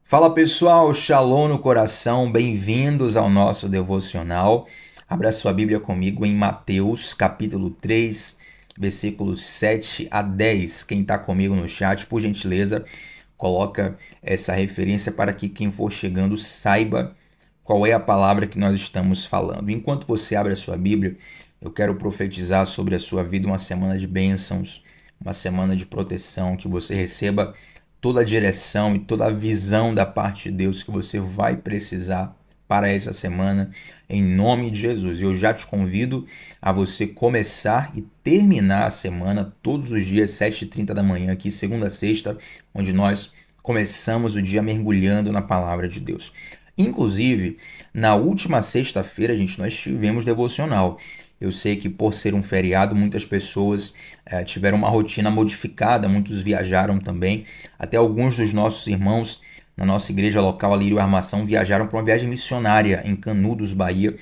Fala pessoal, Shalom no coração, bem-vindos ao nosso devocional. Abra sua Bíblia comigo em Mateus, capítulo 3, versículos 7 a 10. Quem está comigo no chat, por gentileza, coloca essa referência para que quem for chegando saiba qual é a palavra que nós estamos falando. Enquanto você abre a sua Bíblia, eu quero profetizar sobre a sua vida uma semana de bênçãos, uma semana de proteção, que você receba toda a direção e toda a visão da parte de Deus que você vai precisar para essa semana, em nome de Jesus. Eu já te convido a você começar e terminar a semana todos os dias, 7h30 da manhã, aqui, segunda a sexta, onde nós começamos o dia mergulhando na palavra de Deus. Inclusive, na última sexta-feira, nós tivemos devocional. Eu sei que por ser um feriado, muitas pessoas tiveram uma rotina modificada, muitos viajaram também. Até alguns dos nossos irmãos na nossa igreja local, a Lírio Armação, viajaram para uma viagem missionária em Canudos, Bahia.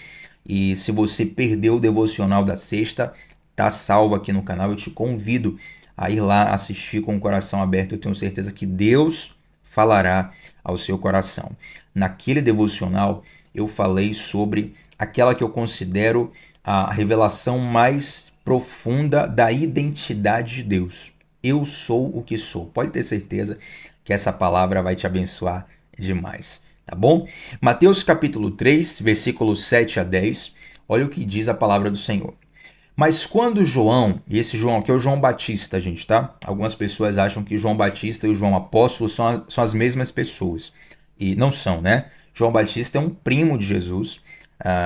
E se você perdeu o devocional da sexta, tá salvo aqui no canal. Eu te convido a ir lá assistir com o coração aberto. Eu tenho certeza que Deus falará ao seu coração. Naquele devocional, eu falei sobre aquela que eu considero a revelação mais profunda da identidade de Deus. Eu sou o que sou. Pode ter certeza que essa palavra vai te abençoar demais, tá bom? Mateus capítulo 3, versículos 7 a 10, olha o que diz a palavra do Senhor. Mas quando João, e esse João aqui é o João Batista, gente, tá? Algumas pessoas acham que João Batista e o João Apóstolo são as mesmas pessoas. E não são, né? João Batista é um primo de Jesus.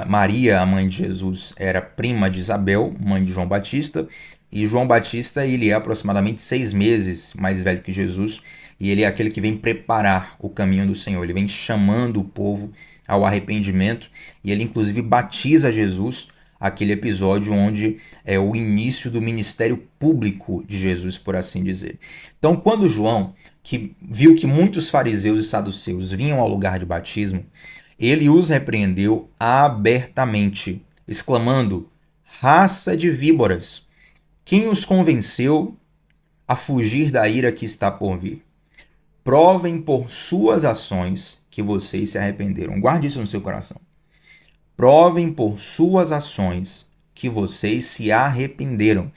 Maria, a mãe de Jesus, era prima de Isabel, mãe de João Batista. E João Batista, ele é aproximadamente 6 meses mais velho que Jesus. E ele é aquele que vem preparar o caminho do Senhor. Ele vem chamando o povo ao arrependimento. E ele, inclusive, batiza Jesus, aquele episódio onde é o início do ministério público de Jesus, por assim dizer. Então, quando João, que viu que muitos fariseus e saduceus vinham ao lugar de batismo, ele os repreendeu abertamente, exclamando: raça de víboras, quem os convenceu a fugir da ira que está por vir? Provem por suas ações que vocês se arrependeram. Guarde isso no seu coração. Provem por suas ações que vocês se arrependeram.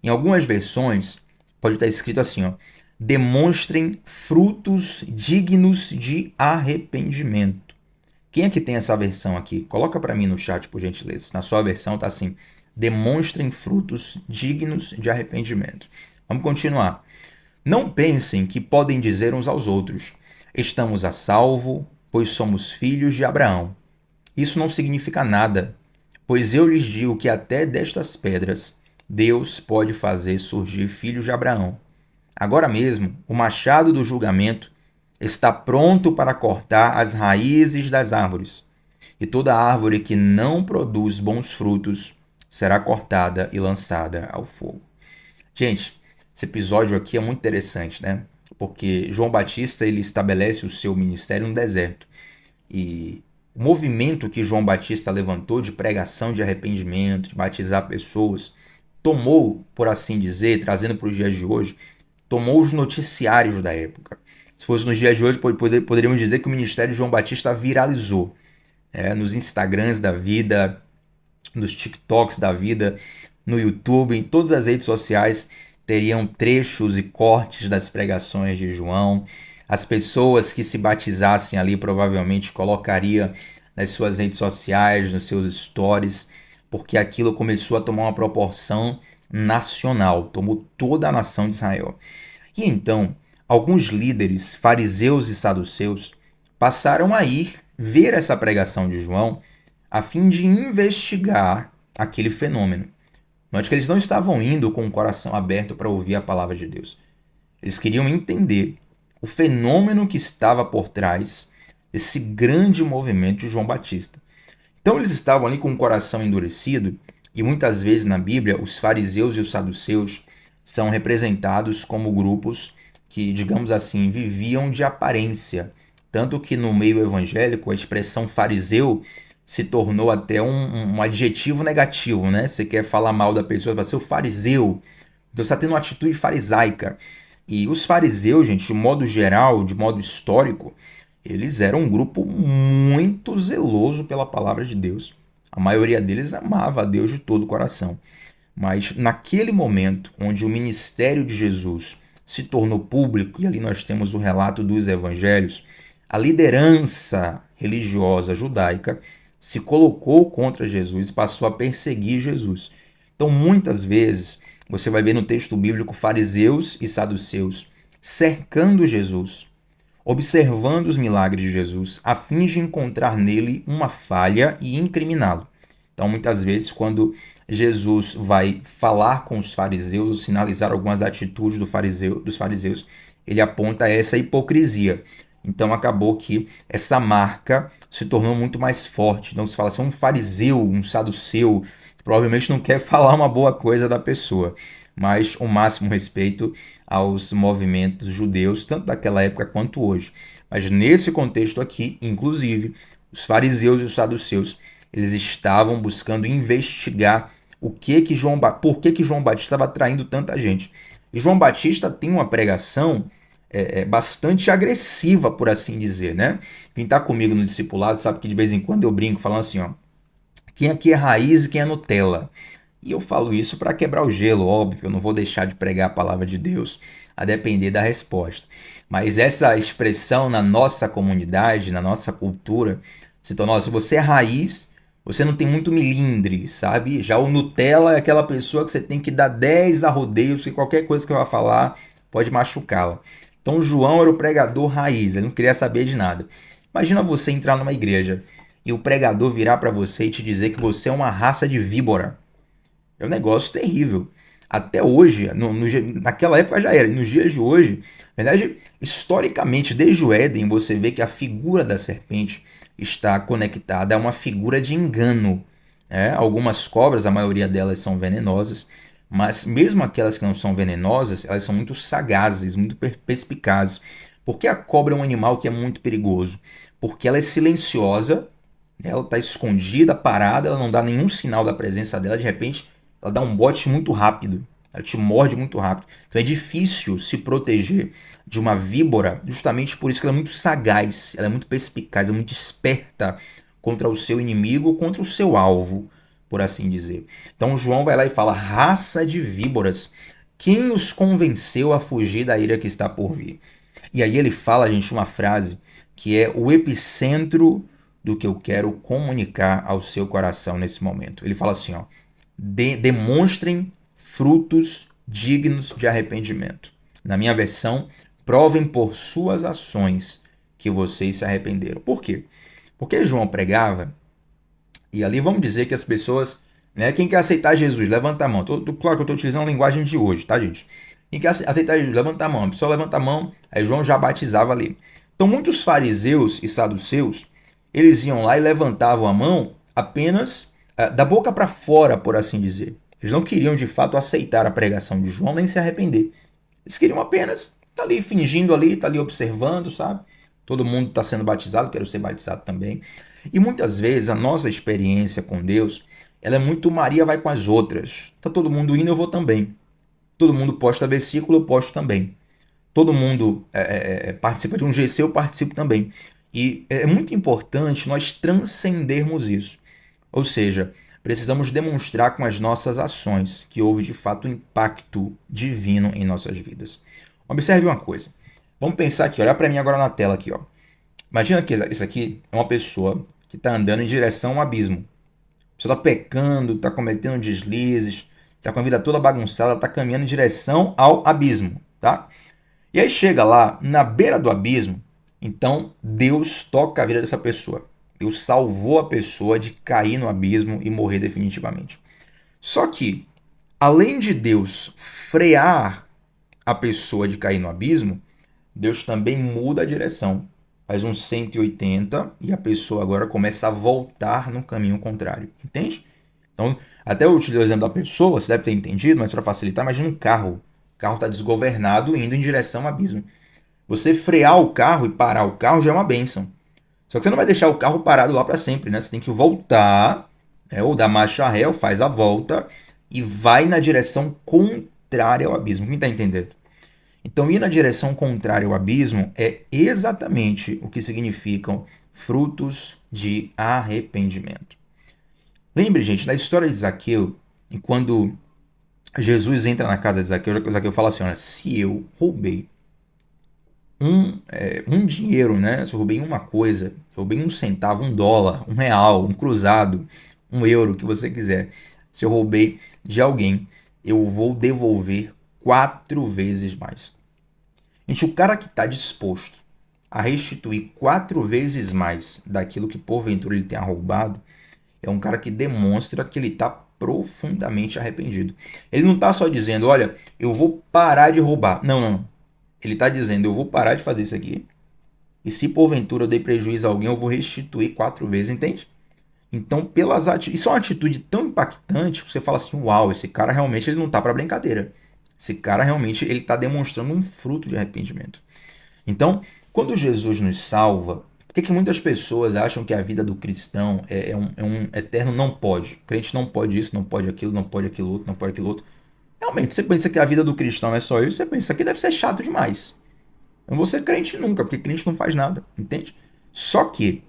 Em algumas versões, pode estar escrito assim, ó: demonstrem frutos dignos de arrependimento. Quem é que tem essa versão aqui? Coloca para mim no chat, por gentileza. Na sua versão está assim: demonstrem frutos dignos de arrependimento. Vamos continuar. Não pensem que podem dizer uns aos outros: estamos a salvo, pois somos filhos de Abraão. Isso não significa nada, pois eu lhes digo que até destas pedras Deus pode fazer surgir filhos de Abraão. Agora mesmo, o machado do julgamento está pronto para cortar as raízes das árvores, e toda árvore que não produz bons frutos será cortada e lançada ao fogo. Gente, esse episódio aqui é muito interessante, né? Porque João Batista, ele estabelece o seu ministério no deserto. E o movimento que João Batista levantou de pregação de arrependimento, de batizar pessoas, tomou, por assim dizer, trazendo para os dias de hoje, tomou os noticiários da época. Se fosse nos dias de hoje, poderíamos dizer que o ministério de João Batista viralizou. Nos Instagrams da vida, nos TikToks da vida, no YouTube, em todas as redes sociais, teriam trechos e cortes das pregações de João. As pessoas que se batizassem ali provavelmente colocariam nas suas redes sociais, nos seus stories, porque aquilo começou a tomar uma proporção nacional, tomou toda a nação de Israel. E então, alguns líderes, fariseus e saduceus, passaram a ir ver essa pregação de João a fim de investigar aquele fenômeno. Note que eles não estavam indo com o coração aberto para ouvir a palavra de Deus. Eles queriam entender o fenômeno que estava por trás desse grande movimento de João Batista. Então eles estavam ali com o coração endurecido, e muitas vezes na Bíblia os fariseus e os saduceus são representados como grupos que, digamos assim, viviam de aparência. Tanto que no meio evangélico a expressão fariseu se tornou até um adjetivo negativo, né? Você quer falar mal da pessoa, vai ser o fariseu. Então você está tendo uma atitude farisaica. E os fariseus, gente, de modo geral, de modo histórico, eles eram um grupo muito zeloso pela palavra de Deus. A maioria deles amava a Deus de todo o coração. Mas naquele momento onde o ministério de Jesus se tornou público, e ali nós temos o relato dos evangelhos, a liderança religiosa judaica se colocou contra Jesus e passou a perseguir Jesus. Então, muitas vezes, você vai ver no texto bíblico fariseus e saduceus cercando Jesus, observando os milagres de Jesus, a fim de encontrar nele uma falha e incriminá-lo. Então, muitas vezes, quando Jesus vai falar com os fariseus, sinalizar algumas atitudes dos fariseus, ele aponta essa hipocrisia. Então, acabou que essa marca se tornou muito mais forte. Então, se fala assim, um fariseu, um saduceu, provavelmente não quer falar uma boa coisa da pessoa, mas o máximo respeito aos movimentos judeus, tanto daquela época quanto hoje. Mas nesse contexto aqui, inclusive, os fariseus e os saduceus, eles estavam buscando investigar por que João Batista estava atraindo tanta gente. E João Batista tem uma pregação bastante agressiva, por assim dizer, né? Quem está comigo no discipulado sabe que de vez em quando eu brinco falando assim, ó, quem aqui é raiz e quem é Nutella? E eu falo isso para quebrar o gelo, óbvio, eu não vou deixar de pregar a palavra de Deus, a depender da resposta. Mas essa expressão na nossa comunidade, na nossa cultura, se tornou, se você é raiz, você não tem muito milindre, sabe? Já o Nutella é aquela pessoa que você tem que dar 10 arrodeios, que qualquer coisa que vai falar pode machucá-la. Então João era o pregador raiz, ele não queria saber de nada. Imagina você entrar numa igreja e o pregador virar para você e te dizer que você é uma raça de víbora. É um negócio terrível. Até hoje, naquela época já era, nos dias de hoje, na verdade, historicamente, desde o Éden, você vê que a figura da serpente está conectada a uma figura de engano. Algumas cobras, a maioria delas são venenosas, mas mesmo aquelas que não são venenosas, elas são muito sagazes, muito perspicazes. Por que a cobra é um animal que é muito perigoso? Porque ela é silenciosa, ela está escondida, parada, ela não dá nenhum sinal da presença dela, de repente ela dá um bote muito rápido, ela te morde muito rápido. Então é difícil se proteger de uma víbora, justamente por isso que ela é muito sagaz, ela é muito perspicaz, é muito esperta contra o seu inimigo ou contra o seu alvo, por assim dizer. Então João vai lá e fala, raça de víboras, quem os convenceu a fugir da ira que está por vir? E aí ele fala, gente, uma frase que é o epicentro do que eu quero comunicar ao seu coração nesse momento. Ele fala assim, ó, demonstrem frutos dignos de arrependimento. Na minha versão, provem por suas ações que vocês se arrependeram. Por quê? Porque João pregava, e ali vamos dizer que as pessoas, né, quem quer aceitar Jesus, levanta a mão. Claro que eu estou utilizando a linguagem de hoje, tá, gente? Quem quer aceitar Jesus, levanta a mão. A pessoa levanta a mão, aí João já batizava ali. Então muitos fariseus e saduceus, eles iam lá e levantavam a mão apenas da boca para fora, por assim dizer. Eles não queriam de fato aceitar a pregação de João nem se arrepender. Eles queriam apenas estar ali fingindo ali, estar ali observando, sabe? Todo mundo está sendo batizado, quero ser batizado também. E muitas vezes a nossa experiência com Deus, ela é muito Maria vai com as outras. Tá todo mundo indo, eu vou também. Todo mundo posta versículo, eu posto também. Todo mundo participa de um GC, eu participo também. E é muito importante nós transcendermos isso. Ou seja, precisamos demonstrar com as nossas ações que houve de fato um impacto divino em nossas vidas. Observe uma coisa. Vamos pensar aqui, olhar para mim agora na tela aqui, ó. Imagina que isso aqui é uma pessoa que está andando em direção a um abismo. A pessoa está pecando, está cometendo deslizes, está com a vida toda bagunçada, está caminhando em direção ao abismo, tá? E aí chega lá, na beira do abismo, então Deus toca a vida dessa pessoa. Deus salvou a pessoa de cair no abismo e morrer definitivamente. Só que, além de Deus frear a pessoa de cair no abismo, Deus também muda a direção. Faz um 180 e a pessoa agora começa a voltar no caminho contrário. Entende? Então, até eu utilizei o exemplo da pessoa, você deve ter entendido, mas para facilitar, imagina um carro. O carro está desgovernado indo em direção ao abismo. Você frear o carro e parar o carro já é uma bênção. Só que você não vai deixar o carro parado lá para sempre, né? Você tem que voltar, ou dar marcha ré, ou faz a volta e vai na direção contrária ao abismo. Quem está entendendo? Então, ir na direção contrária ao abismo é exatamente o que significam frutos de arrependimento. Lembre, gente, da história de Zaqueu, e quando Jesus entra na casa de Zaqueu, Zaqueu fala assim, olha, se eu roubei um dinheiro, né? Se eu roubei uma coisa, roubei um centavo, um dólar, um real, um cruzado, um euro, o que você quiser. Se eu roubei de alguém, eu vou devolver 4 vezes mais. Gente, o cara que está disposto a restituir 4 vezes mais daquilo que porventura ele tenha roubado, é um cara que demonstra que ele está profundamente arrependido. Ele não está só dizendo, olha, eu vou parar de roubar. Não, não. Ele está dizendo, eu vou parar de fazer isso aqui. E se porventura eu dei prejuízo a alguém, eu vou restituir 4 vezes, entende? Então, isso é uma atitude tão impactante que você fala assim, uau, esse cara realmente ele não está para brincadeira. Esse cara realmente ele está demonstrando um fruto de arrependimento. Então, quando Jesus nos salva, por que muitas pessoas acham que a vida do cristão é um eterno não pode? O crente não pode isso, não pode aquilo, não pode aquilo outro, não pode aquilo outro. Realmente, você pensa que a vida do cristão é só isso, você pensa que deve ser chato demais. Eu não vou ser crente nunca, porque crente não faz nada, entende? Só que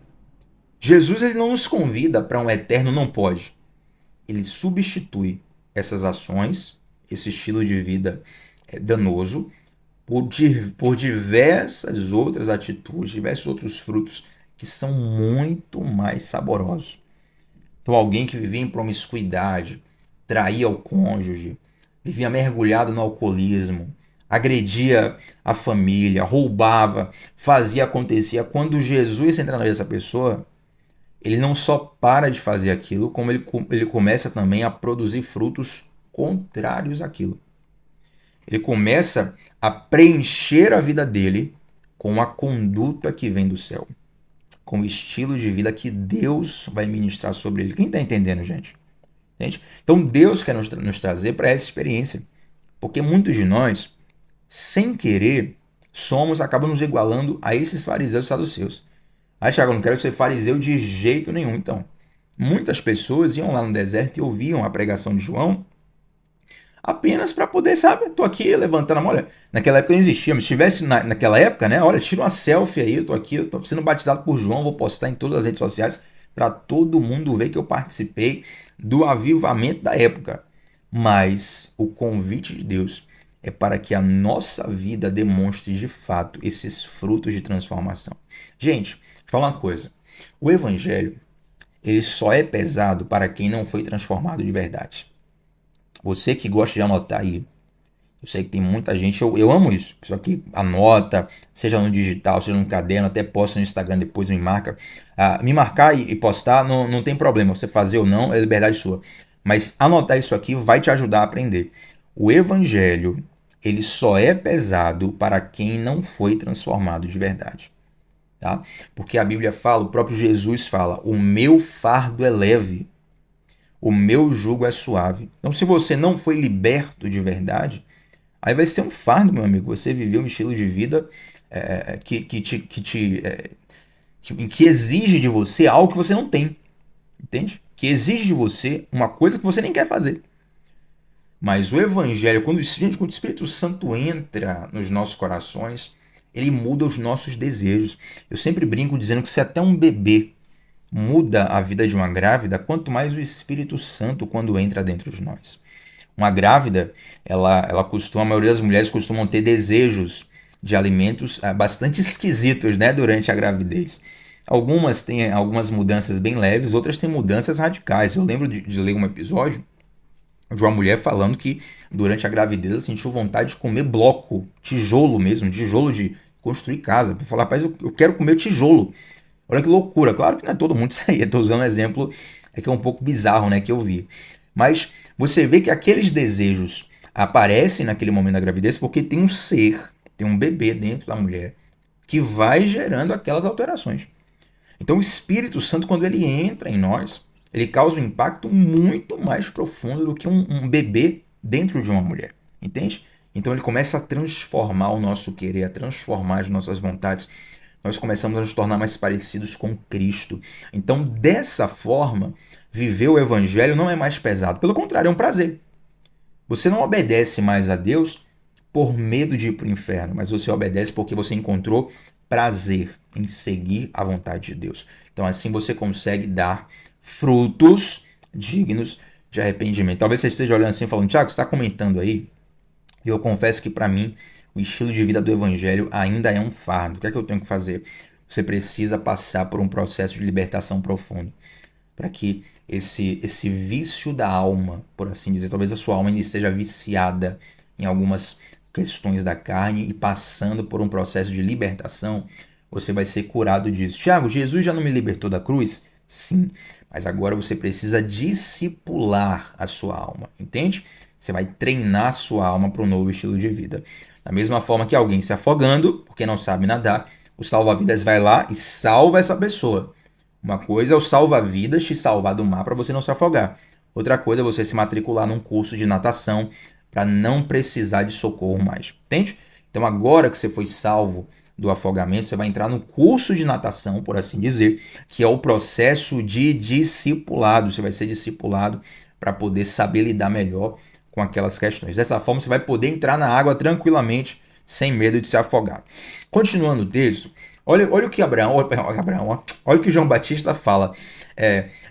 Jesus ele não nos convida para um eterno não pode. Ele substitui essas ações, esse estilo de vida danoso, por diversas outras atitudes, diversos outros frutos que são muito mais saborosos. Então, alguém que vivia em promiscuidade, traía o cônjuge, vivia mergulhado no alcoolismo, agredia a família, roubava, fazia, acontecia. Quando Jesus entra na vida dessa pessoa, ele não só para de fazer aquilo, como ele começa também a produzir frutos contrários àquilo. Ele começa a preencher a vida dele com a conduta que vem do céu, com o estilo de vida que Deus vai ministrar sobre ele. Quem está entendendo, gente? Entende? Então Deus quer nos trazer para essa experiência, porque muitos de nós, sem querer, acabamos nos igualando a esses fariseus e saduceus. Aí, Thiago, eu não quero ser fariseu de jeito nenhum. Então, muitas pessoas iam lá no deserto e ouviam a pregação de João apenas para poder, sabe, tô aqui levantando a mão, olha, naquela época não existia, mas se estivesse naquela época, né, olha, tira uma selfie aí, eu tô aqui, eu tô sendo batizado por João, vou postar em todas as redes sociais para todo mundo ver que eu participei do avivamento da época. Mas o convite de Deus é para que a nossa vida demonstre de fato esses frutos de transformação. Gente, vou falar uma coisa, o evangelho, ele só é pesado para quem não foi transformado de verdade. Você que gosta de anotar aí, eu sei que tem muita gente, eu amo isso, pessoal que anota, seja no digital, seja no caderno, até posta no Instagram, depois me marca. Me marcar e postar não tem problema, você fazer ou não, é liberdade sua. Mas anotar isso aqui vai te ajudar a aprender. O evangelho, ele só é pesado para quem não foi transformado de verdade. Tá? Porque a Bíblia fala, o próprio Jesus fala, o meu fardo é leve. O meu jugo é suave. Então, se você não foi liberto de verdade, aí vai ser um fardo, meu amigo. Você viveu um estilo de vida que exige de você algo que você não tem. Entende? Que exige de você uma coisa que você nem quer fazer. Mas o Evangelho, quando o Espírito Santo entra nos nossos corações, ele muda os nossos desejos. Eu sempre brinco dizendo que se até um bebê muda a vida de uma grávida, quanto mais o Espírito Santo quando entra dentro de nós. Uma grávida, a maioria das mulheres costumam ter desejos de alimentos bastante esquisitos, né, durante a gravidez. Algumas têm algumas mudanças bem leves, outras têm mudanças radicais. Eu lembro de ler um episódio de uma mulher falando que durante a gravidez ela sentiu vontade de comer bloco, tijolo mesmo, tijolo de construir casa. Para falar, rapaz, eu quero comer tijolo. Olha que loucura. Claro que não é todo mundo isso aí. Eu estou usando um exemplo que é um pouco bizarro, né, que eu vi. Mas você vê que aqueles desejos aparecem naquele momento da gravidez porque tem um ser, tem um bebê dentro da mulher que vai gerando aquelas alterações. Então o Espírito Santo, quando ele entra em nós, ele causa um impacto muito mais profundo do que um bebê dentro de uma mulher. Entende? Então ele começa a transformar o nosso querer, a transformar as nossas vontades. Nós começamos a nos tornar mais parecidos com Cristo. Então, dessa forma, viver o Evangelho não é mais pesado. Pelo contrário, é um prazer. Você não obedece mais a Deus por medo de ir para o inferno, mas você obedece porque você encontrou prazer em seguir a vontade de Deus. Então assim você consegue dar frutos dignos de arrependimento. Talvez você esteja olhando assim e falando, Tiago, você está comentando aí? E eu confesso que para mim o estilo de vida do evangelho ainda é um fardo. O que é que eu tenho que fazer? Você precisa passar por um processo de libertação profundo para que esse vício da alma, por assim dizer, talvez a sua alma ainda esteja viciada em algumas questões da carne e passando por um processo de libertação, você vai ser curado disso. Tiago, Jesus já não me libertou da cruz? Sim, mas agora você precisa discipular a sua alma, entende? Você vai treinar a sua alma para um novo estilo de vida. Da mesma forma que alguém se afogando, porque não sabe nadar, o salva-vidas vai lá e salva essa pessoa. Uma coisa é o salva-vidas te salvar do mar para você não se afogar. Outra coisa é você se matricular num curso de natação para não precisar de socorro mais. Entende? Então agora que você foi salvo do afogamento, você vai entrar no curso de natação, por assim dizer, que é o processo de discipulado. Você vai ser discipulado para poder saber lidar melhor com aquelas questões. Dessa forma, você vai poder entrar na água tranquilamente, sem medo de se afogar. Continuando o texto, olha o que olha o que João Batista fala.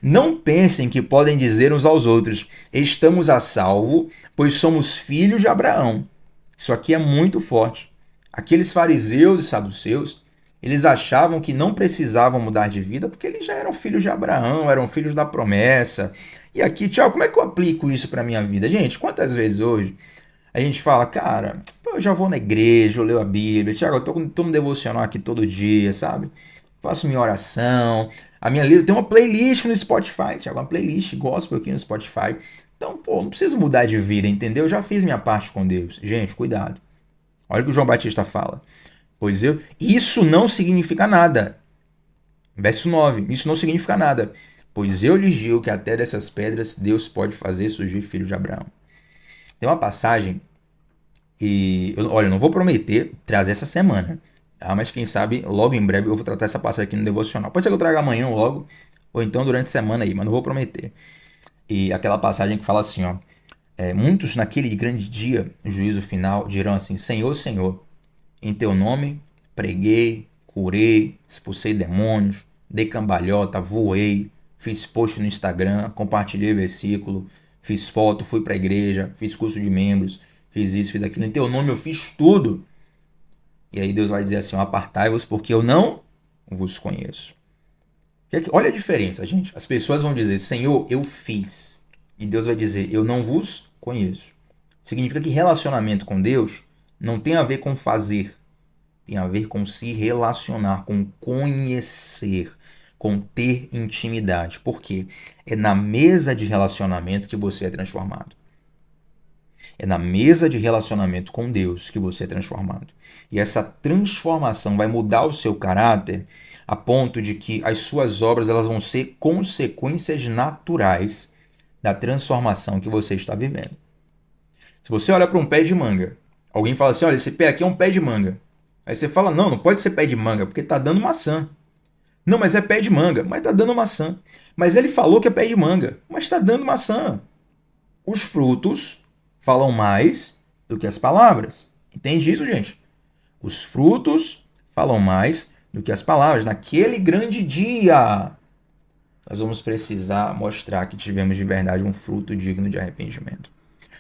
Não pensem que podem dizer uns aos outros, estamos a salvo, pois somos filhos de Abraão. Isso aqui é muito forte. Aqueles fariseus e saduceus, eles achavam que não precisavam mudar de vida porque eles já eram filhos de Abraão, eram filhos da promessa. E aqui, tchau, como é que eu aplico isso para minha vida? Gente, quantas vezes hoje a gente fala, cara, eu já vou na igreja, eu leio a Bíblia, Tiago, eu tô no devocional aqui todo dia, sabe? Faço minha oração, a minha letra tem uma playlist no Spotify, Tiago, uma playlist gospel aqui no Spotify. Então, pô, não preciso mudar de vida, entendeu? Eu já fiz minha parte com Deus. Gente, cuidado. Olha o que o João Batista fala. Isso não significa nada. Verso 9. Isso não significa nada. Pois eu lhes digo que até dessas pedras Deus pode fazer surgir filho de Abraão. Tem uma passagem e, olha, eu não vou prometer trazer essa semana, tá? Mas quem sabe logo em breve eu vou tratar essa passagem aqui no devocional. Pode ser que eu traga amanhã logo, ou então durante a semana aí, mas não vou prometer. E aquela passagem que fala assim, ó. Muitos naquele grande dia, juízo final, dirão assim, Senhor, Senhor, em teu nome preguei, curei, expulsei demônios, dei cambalhota, voei, fiz post no Instagram, compartilhei versículo, fiz foto, fui para a igreja, fiz curso de membros, fiz isso, fiz aquilo. Em teu nome eu fiz tudo. E aí Deus vai dizer assim, apartai-vos porque eu não vos conheço. Olha a diferença, gente. As pessoas vão dizer, Senhor, eu fiz. E Deus vai dizer, eu não vos conheço. Significa que relacionamento com Deus não tem a ver com fazer. Tem a ver com se relacionar, com conhecer, com ter intimidade. Por quê? É na mesa de relacionamento que você é transformado. É na mesa de relacionamento com Deus que você é transformado. E essa transformação vai mudar o seu caráter a ponto de que as suas obras elas vão ser consequências naturais da transformação que você está vivendo. Se você olha para um pé de manga, alguém fala assim, olha, esse pé aqui é um pé de manga. Aí você fala, não pode ser pé de manga, porque está dando maçã. Não, mas é pé de manga, mas está dando maçã. Mas ele falou que é pé de manga, mas está dando maçã. Os frutos falam mais do que as palavras. Entende isso, gente? Os frutos falam mais do que as palavras. Naquele grande dia, nós vamos precisar mostrar que tivemos de verdade um fruto digno de arrependimento.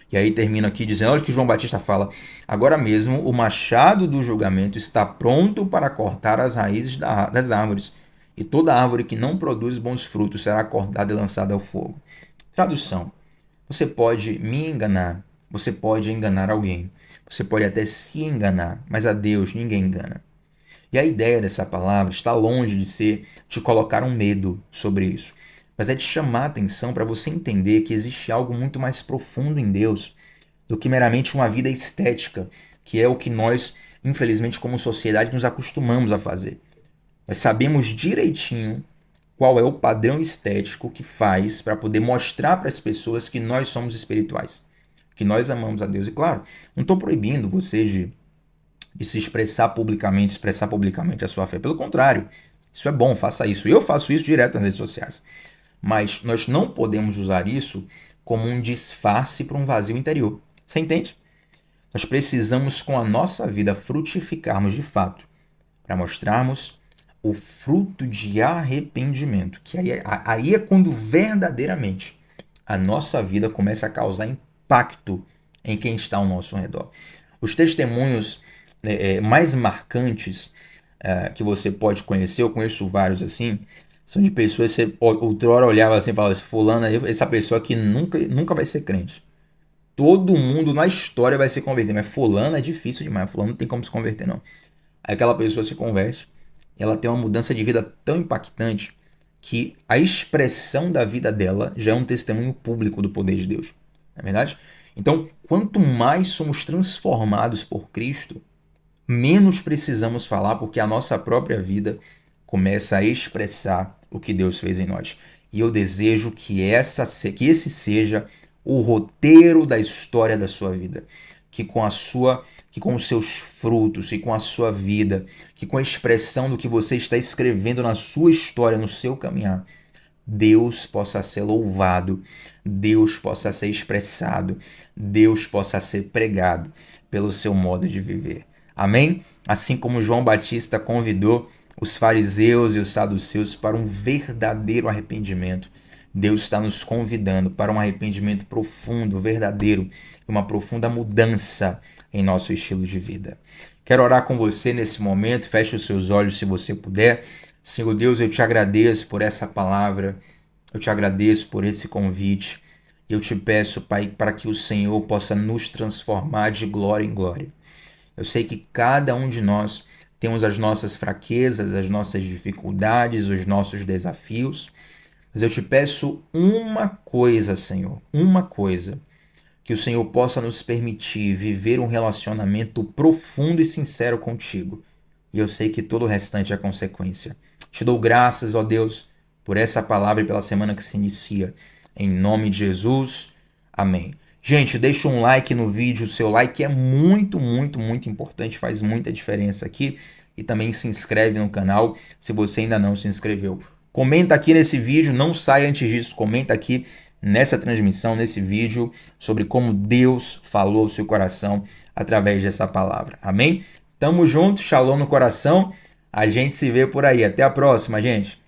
E aí termina aqui dizendo, olha o que João Batista fala, agora mesmo o machado do julgamento está pronto para cortar as raízes das árvores, e toda árvore que não produz bons frutos será cortada e lançada ao fogo. Tradução, você pode me enganar, você pode enganar alguém, você pode até se enganar, mas a Deus ninguém engana. E a ideia dessa palavra está longe de ser te colocar um medo sobre isso, mas é de chamar a atenção para você entender que existe algo muito mais profundo em Deus do que meramente uma vida estética, que é o que nós, infelizmente, como sociedade, nos acostumamos a fazer. Nós sabemos direitinho qual é o padrão estético que faz para poder mostrar para as pessoas que nós somos espirituais, que nós amamos a Deus. E claro, não estou proibindo você de se expressar publicamente a sua fé. Pelo contrário, isso é bom, faça isso. Eu faço isso direto nas redes sociais. Mas nós não podemos usar isso como um disfarce para um vazio interior. Você entende? Nós precisamos, com a nossa vida, frutificarmos de fato, para mostrarmos o fruto de arrependimento, que aí é quando verdadeiramente a nossa vida começa a causar impacto em quem está ao nosso redor. Os testemunhos mais marcantes que você pode conhecer, eu conheço vários assim, são de pessoas que você outrora olhava assim e falava assim, fulano, essa pessoa aqui nunca vai ser crente. Todo mundo na história vai se converter, mas fulano é difícil demais, fulano não tem como se converter não. Aí aquela pessoa se converte, ela tem uma mudança de vida tão impactante que a expressão da vida dela já é um testemunho público do poder de Deus. Não é verdade? Então, quanto mais somos transformados por Cristo, menos precisamos falar, porque a nossa própria vida começa a expressar o que Deus fez em nós. E eu desejo que esse seja o roteiro da história da sua vida. Que com os seus frutos, que com a sua vida, que com a expressão do que você está escrevendo na sua história, no seu caminhar, Deus possa ser louvado, Deus possa ser expressado, Deus possa ser pregado pelo seu modo de viver. Amém? Assim como João Batista convidou os fariseus e os saduceus para um verdadeiro arrependimento, Deus está nos convidando para um arrependimento profundo, verdadeiro, uma profunda mudança em nosso estilo de vida. Quero orar com você nesse momento, feche os seus olhos se você puder. Senhor Deus, eu te agradeço por essa palavra, eu te agradeço por esse convite. Eu te peço, Pai, para que o Senhor possa nos transformar de glória em glória. Eu sei que cada um de nós temos as nossas fraquezas, as nossas dificuldades, os nossos desafios, mas eu te peço uma coisa, Senhor, uma coisa, que o Senhor possa nos permitir viver um relacionamento profundo e sincero contigo. E eu sei que todo o restante é consequência. Te dou graças, ó Deus, por essa palavra e pela semana que se inicia. Em nome de Jesus, amém. Gente, deixa um like no vídeo, o seu like é muito, muito, muito importante, faz muita diferença aqui. E também se inscreve no canal se você ainda não se inscreveu. Comenta aqui nesse vídeo, não saia antes disso, comenta aqui nessa transmissão, nesse vídeo, sobre como Deus falou ao seu coração através dessa palavra. Amém? Tamo junto, shalom no coração. A gente se vê por aí. Até a próxima, gente.